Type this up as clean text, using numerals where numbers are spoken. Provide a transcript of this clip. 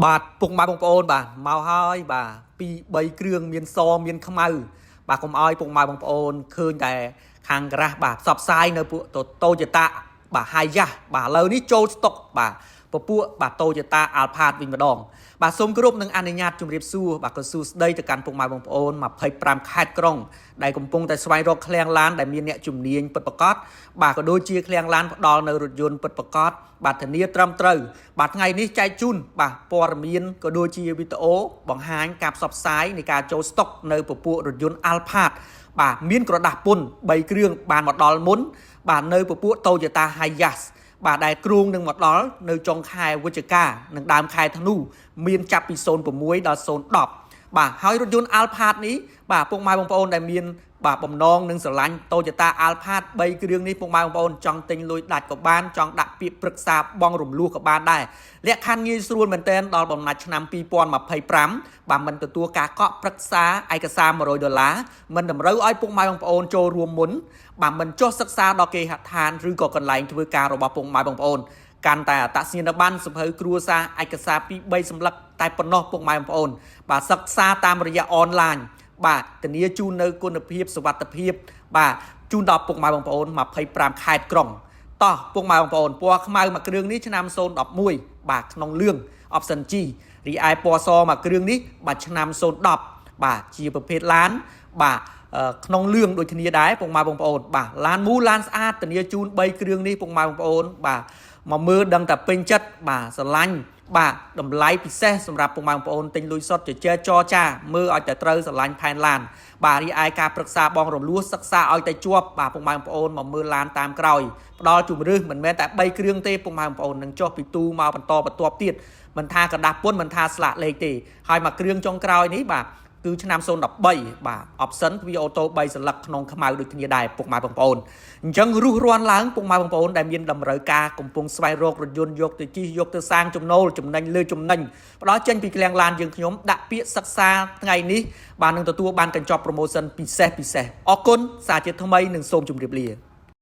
បាទពុកម៉ែបងប្អូនបាទមកហើយបាទពី3គ្រឿងមានសមានខ្មៅបាទកុំឲ្យពុកម៉ែបងប្អូនឃើញតែខាងក្រាស់បាទផ្សព្វផ្សាយនៅពួកតូយតាបាទហាយ៉ាស់បាទឥឡូវនេះចូលស្តុកបាទពពួកបាទតូយតាអាល់ផាតវិញម្ដងបាទសូមគោរពនឹងអនុញ្ញាតជម្រាបសួរបាទក៏សួស្ដីទៅកាន់ពុកម៉ែបងប្អូន25ខេត្តក្រុងដែលកំពុងតែស្វែងរកឃ្លាំងឡានដែលមានអ្នកជំនាញពិតប្រាកដបាទក៏ដូចជាឃ្លាំងឡានផ្ដល់នៅរថយន្តពិតប្រាកដបាទធានាត្រឹមត្រូវបាទថ្ងៃនេះចែកជូនបាទព័ត៌មានក៏ដូចជាវីដេអូបង្ហាញការផ្សព្វផ្សាយនៃការចូលស្តុកនៅពពួករថយន្ត Alphard បាទមានក្រដាស់ពុន3គ្រឿងបានមកដល់មុនបាទនៅពពួក Toyota Hiace បាទដែលគ្រោងនឹងមកដល់នៅចុងខែវិច្ឆិកានិងដើមខែធ្នូមានចាប់ពី06ដល់010បាទហើយរថយន្ត Alphard នេះបាទពុកម៉ែបងប្អូនដែលមានបាទបំណងនឹងស្រឡាញ់ Toyota Alphard 3គ្រឿងនេះពុកម៉ែបងប្អូនចង់ទិញលុយដាច់ក៏បានចង់ដាក់ពាក្យប្រឹក្សាបងរំលោះក៏បានដែរលក្ខខណ្ឌងាយស្រួលមែនទែនដល់បំណាច់ឆ្នាំ2025បាទមិនទទួលការកក់ប្រឹក្សាឯកសារ$100មិនតម្រូវឲ្យពុកម៉ែបងប្អូនចូលរួមមុនបាទមិនចុះសិក្សាដល់គេហដ្ឋានឬក៏កន្លែងធ្វើការរបស់ពុកម៉ែបងប្អូនកាន់តែអត្តសញ្ញាណប័ណ្ណសភៅគ្រួសារឯកសារ2-3សម្លឹកតែប៉ុណ្ណោះពុកម៉ែបងប្អូនបាទសិក្សាតាមរយៈអនឡាញបាទធានាជូននៅគុណភាពសុវត្ថិភាពបាទជូនដល់ពុកម៉ែបងប្អូន25ខេត្តក្រុងតោះពុកម៉ែបងប្អូនពណ៌ខ្មៅមួយគ្រឿងនេះឆ្នាំ011បាទក្នុងលឿង option G រីឯពណ៌សមួយគ្រឿងនេះបាទឆ្នាំ010បាទជាប្រភេទឡានបាទក្នុងលឿងដូចគ្នាដែរពុកម៉ែបងប្អូនបាទឡានមូលឡានស្អាតធានាជូន3គ្រឿងនេះពុកម៉ែបងប្អូនបាទមកមើលដឹងតែពេញចិត្តបាទស្រឡាញ់បាទតម្លៃពិសេសសម្រាប់ពុកម៉ែបងប្អូនទិញលុយសុទ្ធជជែកចរចាមើលឲ្យតែត្រូវស្រឡាញ់ផែនឡានបាទរីឯការប្រឹក្សាបងរំលោះសិក្សាឲ្យតែជាប់បាទពុកម៉ែបងប្អូនមកមើលឡានតាមក្រោយផ្ដល់ជំរឿសមិនមែនតែ3គ្រឿងទេពុកម៉ែបងប្អូននឹងចុះពីទូមកបន្តបន្ទាប់ទៀតមិនថាกระดาษពុនមិនថាស្លាកលេខទេហើយមួយគ្រឿងចុងក្រោយនេះបាទគឺឆ្នាំ013បាទ option វាអូតូ3សន្លឹកក្នុងខ្មៅដូចគ្នាដែរពុកម៉ែបងប្អូនអញ្ចឹងរុះរាន់ឡើងពុកម៉ែបងប្អូនដែលមានតម្រូវការកំពុងស្វែងរករថយន្តយកទៅជិះយកទៅសាងចំណូលចំណេញលើចំណេញផ្ដល់ចេញពីឃ្លាំងឡានយើងខ្ញុំដាក់ពាក្យសិក្សាថ្ងៃនេះបាទនឹងទទួលបានកញ្ចប់ promotion ពិសេសអរគុណសារជាថ្មីនិងសូមជម្រាបលា